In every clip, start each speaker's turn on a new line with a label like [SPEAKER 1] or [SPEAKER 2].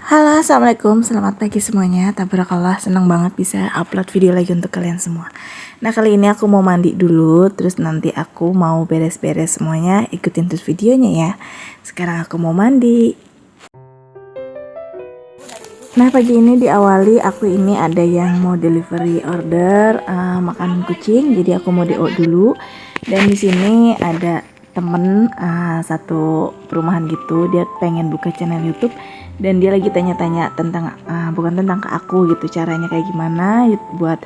[SPEAKER 1] Halo, assalamualaikum, selamat pagi semuanya. Tabarakallah, senang banget bisa upload video lagi untuk kalian semua. Nah, kali ini aku mau mandi dulu, terus nanti aku mau beres-beres semuanya. Ikutin terus videonya ya. Sekarang aku mau mandi. Nah, pagi ini diawali aku ini ada yang mau delivery order makanan kucing, jadi aku mau DO dulu. Dan di sini ada temen satu perumahan gitu, dia pengen buka channel YouTube dan dia lagi tanya-tanya tentang bukan tentang ke aku gitu, caranya kayak gimana buat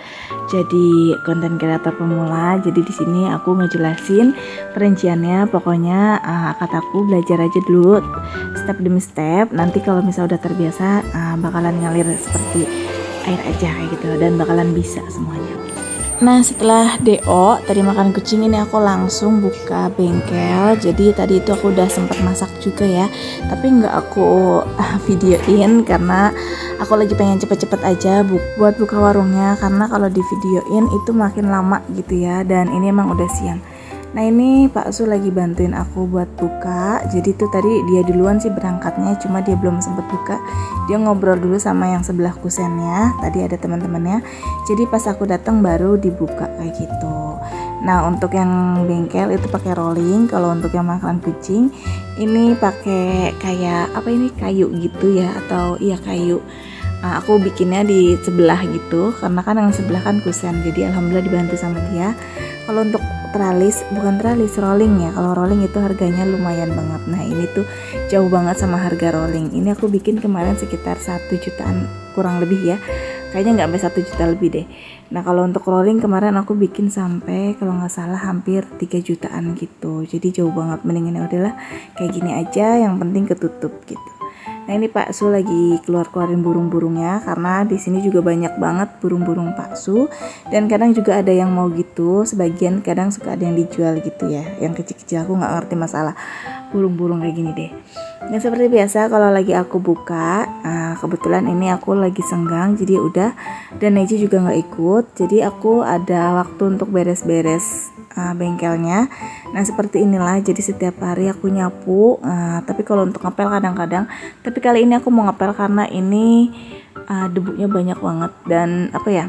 [SPEAKER 1] jadi konten kreator pemula. Jadi di sini aku ngejelasin perinciannya, pokoknya kataku belajar aja dulu step demi step. Nanti kalau misalnya udah terbiasa bakalan ngalir seperti air aja kayak gitu dan bakalan bisa semuanya. Nah, setelah DO tadi makan kucing ini aku langsung buka bengkel. Jadi tadi itu aku udah sempat masak juga ya, tapi nggak aku videoin karena aku lagi pengen cepet-cepet aja buat buka warungnya, karena kalau di videoin itu makin lama gitu ya. Dan ini emang udah siang. Nah, ini Pak Su lagi bantuin aku buat buka. Jadi tuh tadi dia duluan sih berangkatnya, cuma dia belum sempet buka. Dia ngobrol dulu sama yang sebelah kusennya. Tadi ada teman-temannya. Jadi pas aku datang baru dibuka kayak gitu. Nah, untuk yang bengkel itu pakai rolling. Kalau untuk yang makanan kucing ini pakai kayak apa ini, kayu gitu ya, atau iya kayu. Aku bikinnya di sebelah gitu, karena kan yang sebelah kan kusen. Jadi alhamdulillah dibantu sama dia. Kalau untuk teralis, bukan teralis, rolling ya. Kalau rolling itu harganya lumayan banget. Nah, ini tuh jauh banget sama harga rolling. Ini aku bikin kemarin sekitar 1 jutaan kurang lebih ya. Kayaknya nggak sampai 1 juta lebih deh. Nah, kalau untuk rolling kemarin aku bikin sampai kalau nggak salah hampir 3 jutaan gitu. Jadi jauh banget. Mendingan ya udahlah kayak gini aja, yang penting ketutup gitu. Nah, ini Pak Su lagi keluarin burung-burungnya, karena di sini juga banyak banget burung-burung Pak Su, dan kadang juga ada yang mau gitu, sebagian kadang suka ada yang dijual gitu ya. Yang kecil-kecil aku nggak ngerti masalah burung-burung kayak gini deh. Nah, seperti biasa kalau lagi aku buka, kebetulan ini aku lagi senggang, jadi udah, dan Neji juga nggak ikut, jadi aku ada waktu untuk beres-beres bengkelnya. Nah, seperti inilah, jadi setiap hari aku nyapu, tapi kalau untuk ngepel kadang-kadang, tapi kali ini aku mau ngepel karena ini debunya banyak banget. Dan apa ya,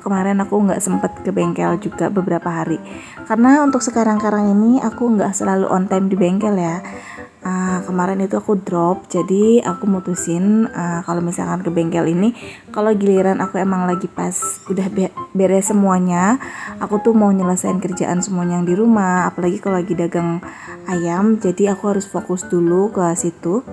[SPEAKER 1] kemarin aku nggak sempet ke bengkel juga beberapa hari, karena untuk sekarang-karang ini aku nggak selalu on time di bengkel ya. Kemarin itu aku drop, jadi aku mutusin kalau misalkan ke bengkel ini, kalau giliran aku emang lagi pas udah beres semuanya, aku tuh mau nyelesain kerjaan semuanya yang di rumah, apalagi kalau lagi dagang ayam, jadi aku harus fokus dulu ke situ.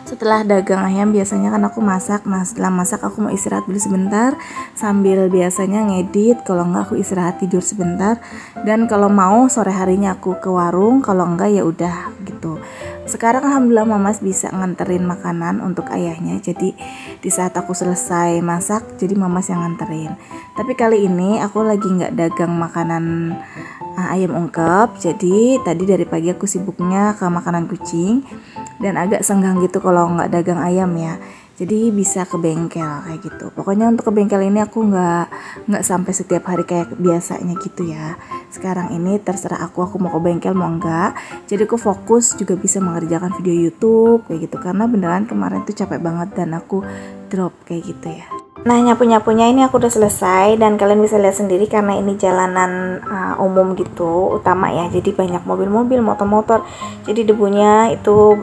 [SPEAKER 1] Setelah dagang ayam biasanya kan aku masak. Nah, setelah masak aku mau istirahat dulu sebentar sambil biasanya ngedit. Kalau enggak aku istirahat tidur sebentar. Dan kalau mau sore harinya aku ke warung, kalau enggak ya udah gitu. Sekarang alhamdulillah Mamas bisa nganterin makanan untuk ayahnya. Jadi di saat aku selesai masak, jadi Mamas yang nganterin. Tapi kali ini aku lagi nggak dagang makanan ayam ungkep. Jadi tadi dari pagi aku sibuknya ke makanan kucing dan agak senggang gitu kalau nggak dagang ayam ya. Jadi bisa ke bengkel kayak gitu. Pokoknya untuk ke bengkel ini aku nggak sampai setiap hari kayak biasanya gitu ya. Sekarang ini terserah aku mau ke bengkel mau enggak. Jadi aku fokus juga bisa mengerjakan video YouTube kayak gitu, karena beneran kemarin tuh capek banget dan aku drop kayak gitu ya. Nah, nyapu-nyapunya ini aku udah selesai, dan kalian bisa lihat sendiri karena ini jalanan umum gitu, utama ya. Jadi banyak mobil-mobil, motor-motor. Jadi debunya itu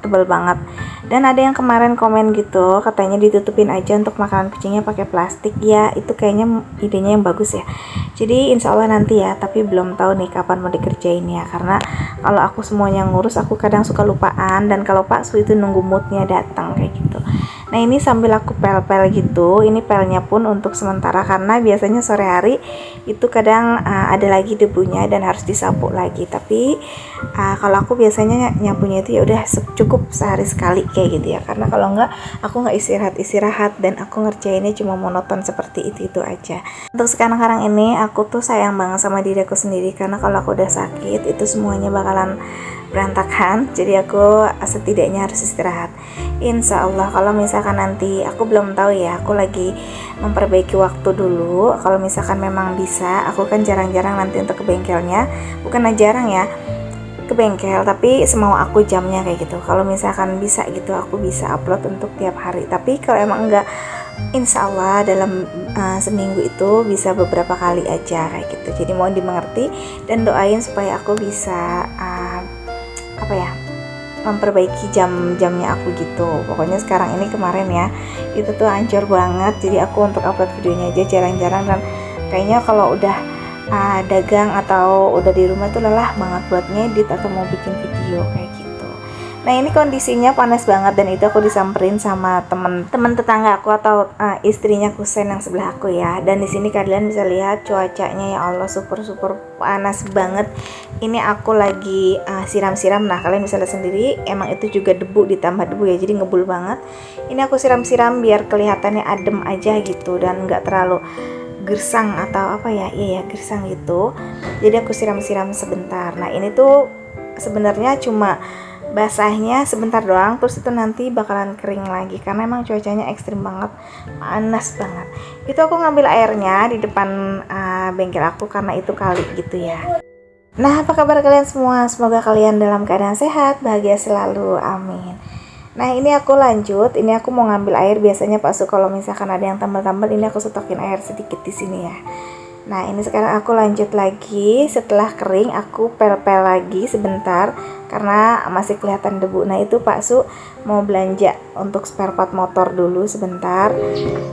[SPEAKER 1] tebal banget. Dan ada yang kemarin komen gitu, katanya ditutupin aja untuk makanan kucingnya pakai plastik. Ya, itu kayaknya idenya yang bagus ya. Jadi insya Allah nanti ya, tapi belum tahu nih kapan mau dikerjain ya. Karena kalau aku semuanya ngurus, aku kadang suka lupaan, dan kalau Pak Su itu nunggu moodnya datang kayak gitu. Nah, ini sambil aku pel-pel gitu. Ini pelnya pun untuk sementara karena biasanya sore hari itu kadang ada lagi debunya dan harus disapu lagi. Tapi kalau aku biasanya nyapunya itu ya udah cukup sehari sekali kayak gitu ya. Karena kalau enggak aku nggak istirahat dan aku ngerjainnya cuma monoton seperti itu aja. Untuk sekarang ini aku tuh sayang banget sama diri aku sendiri, karena kalau aku udah sakit itu semuanya bakalan berantakan, jadi aku setidaknya harus istirahat. Insya Allah kalau misalkan nanti, aku belum tahu ya, aku lagi memperbaiki waktu dulu. Kalau misalkan memang bisa, aku kan jarang-jarang nanti untuk ke bengkelnya, bukan jarang ya ke bengkel, tapi semau aku jamnya kayak gitu. Kalau misalkan bisa gitu, aku bisa upload untuk tiap hari. Tapi kalau emang enggak, insya Allah dalam seminggu itu bisa beberapa kali aja kayak gitu. Jadi mohon dimengerti dan doain supaya aku bisa memperbaiki jam-jamnya aku gitu. Pokoknya sekarang ini, kemarin ya, itu tuh hancur banget. Jadi aku untuk upload videonya aja jarang-jarang, dan kayaknya kalau udah dagang atau udah di rumah tuh lelah banget buat ngedit atau mau bikin video kayak gitu. Nah ini kondisinya panas banget, dan itu aku disamperin sama temen tetangga aku atau istrinya kusen yang sebelah aku ya. Dan di sini kalian bisa lihat cuacanya, ya Allah, super panas banget. Ini aku lagi siram-siram. Nah kalian bisa lihat sendiri, emang itu juga debu ditambah debu ya, jadi ngebul banget. Ini aku siram-siram biar kelihatannya adem aja gitu, dan nggak terlalu gersang atau gersang gitu. Jadi aku siram-siram sebentar. Nah ini tuh sebenarnya cuma basahnya sebentar doang, terus itu nanti bakalan kering lagi karena emang cuacanya ekstrim banget, panas banget. Itu aku ngambil airnya di depan bengkel aku karena itu kali gitu ya. Nah, apa kabar kalian semua? Semoga kalian dalam keadaan sehat, bahagia selalu, amin. Nah ini aku lanjut, ini aku mau ngambil air. Biasanya Pak Su kalau misalkan ada yang tambal-tambal, ini aku stokin air sedikit di sini ya. Nah ini sekarang aku lanjut lagi, setelah kering aku pel-pel lagi sebentar karena masih kelihatan debu. Nah itu Pak Su mau belanja untuk spare part motor dulu sebentar.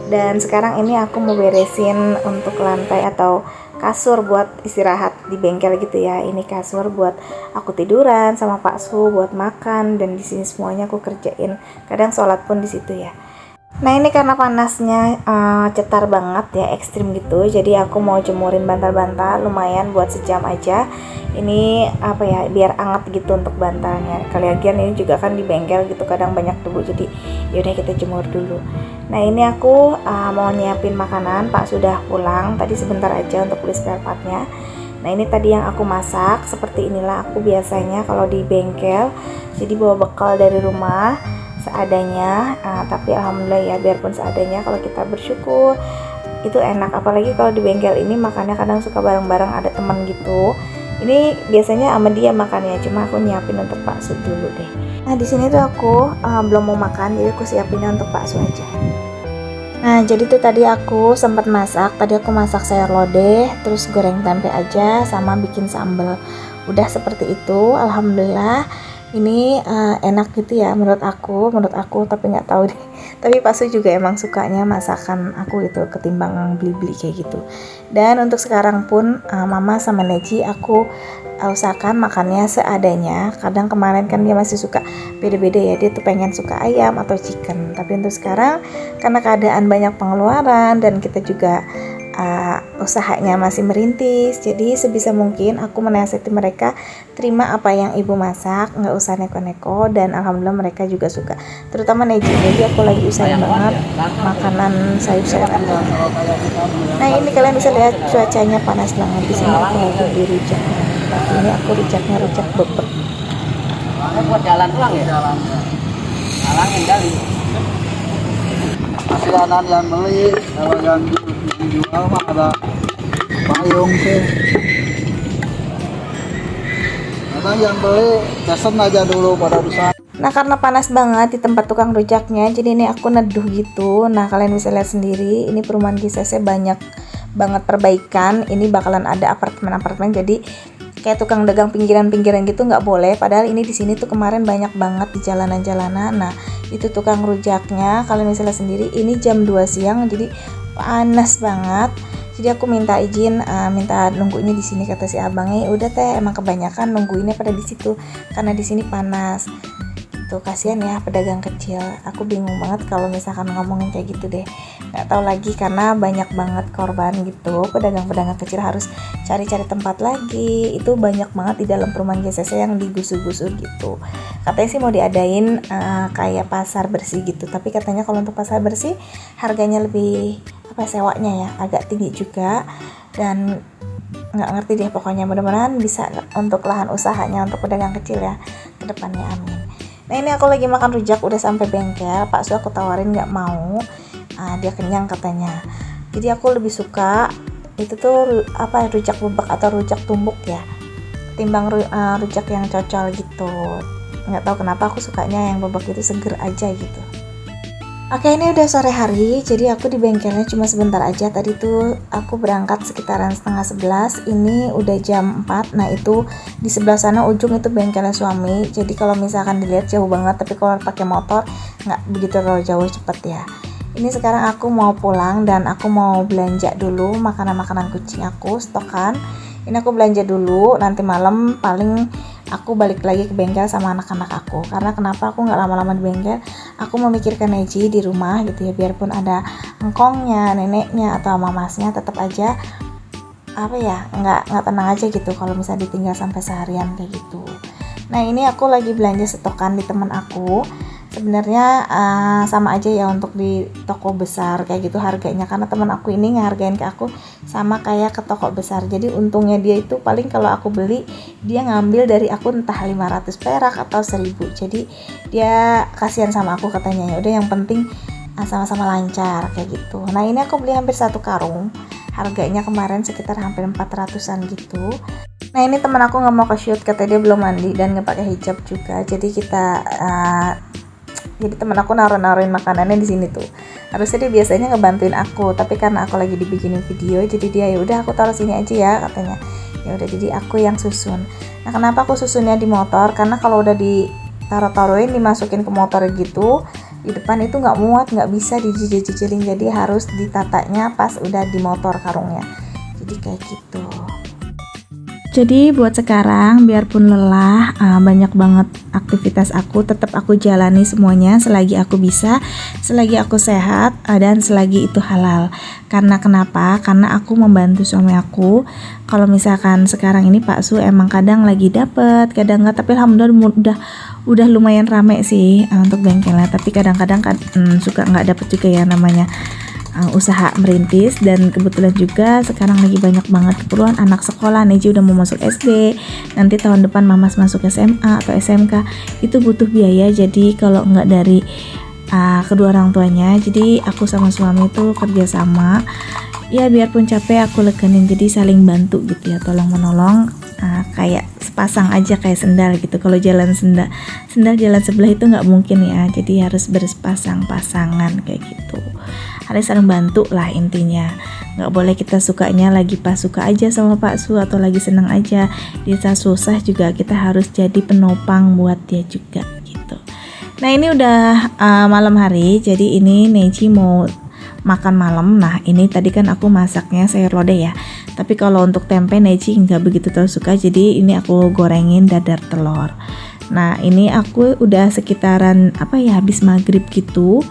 [SPEAKER 1] Dan sekarang ini aku mau beresin untuk lantai atau kasur buat istirahat di bengkel gitu ya. Ini kasur buat aku tiduran sama Pak Su, buat makan, dan di sini semuanya aku kerjain. Kadang sholat pun di situ ya. Nah ini karena panasnya cetar banget ya, ekstrim gitu. Jadi aku mau jemurin bantal-bantal lumayan buat sejam aja. Ini biar anget gitu untuk bantalnya. Kalian ini juga kan di bengkel gitu kadang banyak debu, jadi yaudah kita jemur dulu. Nah ini aku mau nyiapin makanan. Pak sudah pulang tadi sebentar aja untuk beli spare partnya. Nah ini tadi yang aku masak. Seperti inilah aku biasanya kalau di bengkel. Jadi bawa bekal dari rumah seadanya, tapi alhamdulillah ya, biarpun seadanya kalau kita bersyukur itu enak. Apalagi kalau di bengkel ini makannya kadang suka bareng-bareng, ada teman gitu. Ini biasanya sama dia makannya, cuma aku nyiapin untuk Pak Su dulu deh. Nah di sini tuh aku belum mau makan, jadi aku siapinnya untuk Pak Su aja. Nah jadi tuh tadi aku sempat masak. Tadi aku masak sayur lodeh, terus goreng tempe aja, sama bikin sambal. Udah seperti itu, alhamdulillah. Ini enak gitu ya menurut aku, tapi nggak tahu deh. Tapi Pak Su juga emang sukanya masakan aku itu ketimbang beli-beli kayak gitu. Dan untuk sekarang pun Mama sama Neji aku usahakan makannya seadanya. Kadang kemarin kan dia masih suka beda-beda ya, dia tuh pengen suka ayam atau chicken. Tapi untuk sekarang karena keadaan banyak pengeluaran dan kita juga usahanya masih merintis, jadi sebisa mungkin aku menasihati mereka terima apa yang ibu masak, nggak usah neko-neko, dan alhamdulillah mereka juga suka, terutama Neji. Jadi aku lagi usahain banget makanan sayur-sayuran. Nah ini kalian bisa lihat cuacanya panas banget. Di sini aku lagi beli rujak. Tapi ini aku rujaknya rujak bebek.
[SPEAKER 2] Buat jalan pulang ya? Jalan kali. Silanan yang beli, kalau yang dijual mah ada payung sih. Karena yang beli pesen aja dulu pada bisa.
[SPEAKER 1] Nah karena panas banget di tempat tukang rujaknya, jadi ini aku neduh gitu. Nah kalian bisa lihat sendiri, ini perumahan GCC banyak banget perbaikan. Ini bakalan ada apartemen-apartemen, jadi kayak tukang dagang pinggiran-pinggiran gitu nggak boleh. Padahal ini di sini tuh kemarin banyak banget di jalanan-jalanan. Nah itu tukang rujaknya, kalian bisa lihat sendiri. Ini jam 2 siang, jadi panas banget. Jadi aku minta izin, minta nungguinnya di sini, kata si abangnya. Udah teh, emang kebanyakan nungguinnya pada di situ karena di sini panas. Tuh kasihan ya pedagang kecil. Aku bingung banget kalau misalkan ngomongin kayak gitu deh. Nggak tahu lagi karena banyak banget korban gitu. Pedagang-pedagang kecil harus cari-cari tempat lagi. Itu banyak banget di dalam perumahan GCC yang digusur-gusur gitu. Katanya sih mau diadain kayak pasar bersih gitu. Tapi katanya kalau untuk pasar bersih harganya lebih sewanya ya agak tinggi juga. Dan nggak ngerti deh, pokoknya mudah-mudahan bisa untuk lahan usahanya untuk pedagang kecil ya ke depannya, amin. Nah ini aku lagi makan rujak, udah sampai bengkel. Pak Su aku tawarin nggak mau, dia kenyang katanya. Jadi aku lebih suka itu tuh rujak bebek atau rujak tumbuk ya, timbang rujak yang cocol gitu. Nggak tahu kenapa aku sukanya yang bebek itu seger aja gitu. Oke, ini udah sore hari, jadi aku di bengkelnya cuma sebentar aja. Tadi tuh aku berangkat sekitaran 10:30, ini udah jam 4. Nah itu di sebelah sana ujung itu bengkelnya suami, jadi kalau misalkan dilihat jauh banget, tapi kalau pakai motor nggak begitu terlalu jauh, cepet ya. Ini sekarang aku mau pulang dan aku mau belanja dulu makanan-makanan kucing aku, stokan. Ini aku belanja dulu, nanti malam paling aku balik lagi ke bengkel sama anak-anak aku. Karena kenapa aku nggak lama-lama di bengkel, aku memikirkan Neji di rumah gitu ya, biarpun ada engkongnya, neneknya atau mamasnya, tetap aja nggak tenang aja gitu kalau misalnya ditinggal sampai seharian kayak gitu. Nah ini aku lagi belanja stokan di teman aku. Sebenarnya sama aja ya untuk di toko besar kayak gitu harganya, karena teman aku ini ngehargain ke aku sama kayak ke toko besar. Jadi untungnya dia itu paling kalau aku beli dia ngambil dari aku entah 500 perak atau 1000. Jadi dia kasihan sama aku katanya, ya udah yang penting sama-sama lancar kayak gitu. Nah ini aku beli hampir 1 karung, harganya kemarin sekitar hampir 400-an gitu. Nah ini teman aku nggak mau ke shoot, katanya dia belum mandi dan nggak pakai hijab juga. Jadi temen aku naruhin makanannya di sini tuh. Harusnya dia biasanya ngebantuin aku, tapi karena aku lagi dibikinin video, jadi dia ya udah aku taruh sini aja ya katanya. Ya udah, jadi aku yang susun. Nah kenapa aku susunnya di motor? Karena kalau udah ditaruh-taruhin dimasukin ke motor gitu, di depan itu nggak muat, nggak bisa dijijil-jijilin. Jadi harus ditatanya pas udah di motor karungnya. Jadi kayak gitu. Jadi buat sekarang biarpun lelah, banyak banget aktivitas aku, tetap aku jalani semuanya selagi aku bisa, selagi aku sehat, dan selagi itu halal. Karena kenapa? Karena aku membantu suami aku. Kalau misalkan sekarang ini Pak Su emang kadang lagi dapet, kadang nggak, tapi alhamdulillah udah lumayan rame sih untuk bengkelnya. Tapi kadang-kadang suka nggak dapet juga ya, namanya usaha merintis. Dan kebetulan juga sekarang lagi banyak banget keperluan anak sekolah. Neji udah mau masuk SD, nanti tahun depan mamas masuk SMA atau SMK, itu butuh biaya. Jadi kalau nggak dari kedua orang tuanya, jadi aku sama suami itu kerja sama ya, biarpun capek aku lekenin, jadi saling bantu gitu ya, tolong menolong. Kayak sepasang aja kayak sendal gitu, kalau jalan sendal jalan sebelah itu nggak mungkin ya, jadi harus berpasang-pasangan kayak gitu, harus saling bantu lah intinya. Nggak boleh kita sukanya lagi pas suka aja sama Pak Su atau lagi senang aja, di saat susah juga kita harus jadi penopang buat dia juga gitu. Nah ini udah malam hari, jadi ini Neji mau makan malam. Nah ini tadi kan aku masaknya sayur lodeh ya, tapi kalau untuk tempe Neji nggak begitu terlalu suka, jadi ini aku gorengin dadar telur. Nah ini aku udah sekitaran habis maghrib gitu,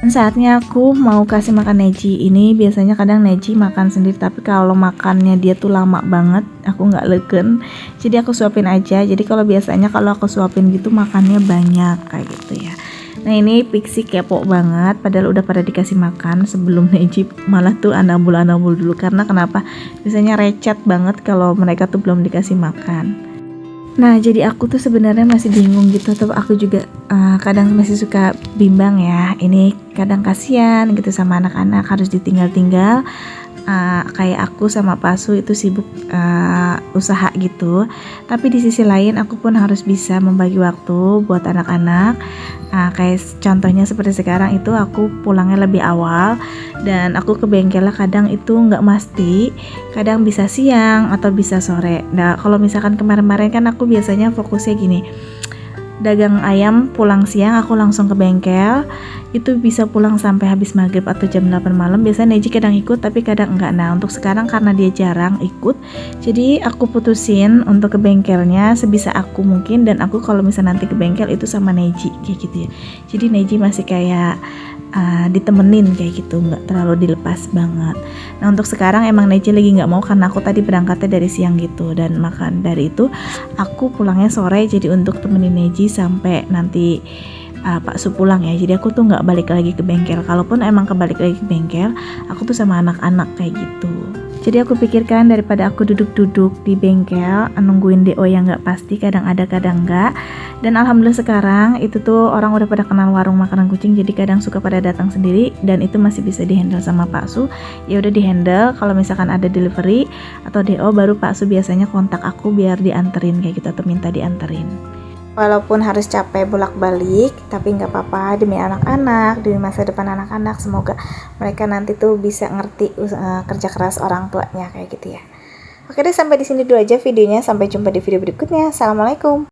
[SPEAKER 1] dan saatnya aku mau kasih makan Neji. Ini biasanya kadang Neji makan sendiri, tapi kalau makannya dia tuh lama banget, aku nggak legen, jadi aku suapin aja. Jadi kalau biasanya kalau aku suapin gitu makannya banyak kayak gitu ya. Nah ini Pixie kepo banget, padahal udah pada dikasih makan sebelum Neji malah tuh anabul dulu. Karena kenapa? Biasanya recet banget kalau mereka tuh belum dikasih makan. Nah jadi aku tuh sebenarnya masih bingung gitu, atau aku juga kadang masih suka bimbang ya. Ini kadang kasihan gitu sama anak-anak harus ditinggal-tinggal. Kayak aku sama Pak Su itu sibuk usaha gitu, tapi di sisi lain aku pun harus bisa membagi waktu buat anak-anak. Kayak contohnya seperti sekarang itu aku pulangnya lebih awal, dan aku ke bengkelnya kadang itu nggak pasti, kadang bisa siang atau bisa sore. Nah kalau misalkan kemarin-kemarin kan aku biasanya fokusnya gini, dagang ayam pulang siang aku langsung ke bengkel, itu bisa pulang sampai habis maghrib atau jam 8 malam. Biasanya Neji kadang ikut tapi kadang enggak. Nah untuk sekarang karena dia jarang ikut, jadi aku putusin untuk ke bengkelnya sebisa aku mungkin, dan aku kalau misalnya nanti ke bengkel itu sama Neji kayak gitu ya. Jadi Neji masih kayak ditemenin kayak gitu, nggak terlalu dilepas banget. Nah untuk sekarang emang Neji lagi nggak mau, karena aku tadi berangkatnya dari siang gitu, dan makan dari itu aku pulangnya sore, jadi untuk temenin Neji sampai nanti Pak Su pulang ya. Jadi aku tuh nggak balik lagi ke bengkel. Kalaupun emang kebalik lagi ke bengkel, aku tuh sama anak-anak kayak gitu. Jadi aku pikirkan daripada aku duduk-duduk di bengkel nungguin DO yang nggak pasti, kadang ada kadang nggak. Dan alhamdulillah sekarang itu tuh orang udah pada kenal warung makanan kucing, jadi kadang suka pada datang sendiri dan itu masih bisa dihandle sama Pak Su. Ya udah dihandle. Kalau misalkan ada delivery atau DO baru Pak Su biasanya kontak aku biar dianterin kayak gitu atau minta dianterin. Walaupun harus capek bolak-balik, tapi nggak apa-apa demi anak-anak, demi masa depan anak-anak. Semoga mereka nanti tuh bisa ngerti kerja keras orang tuanya kayak gitu ya. Oke deh, sampai di sini dulu aja videonya. Sampai jumpa di video berikutnya. Assalamualaikum.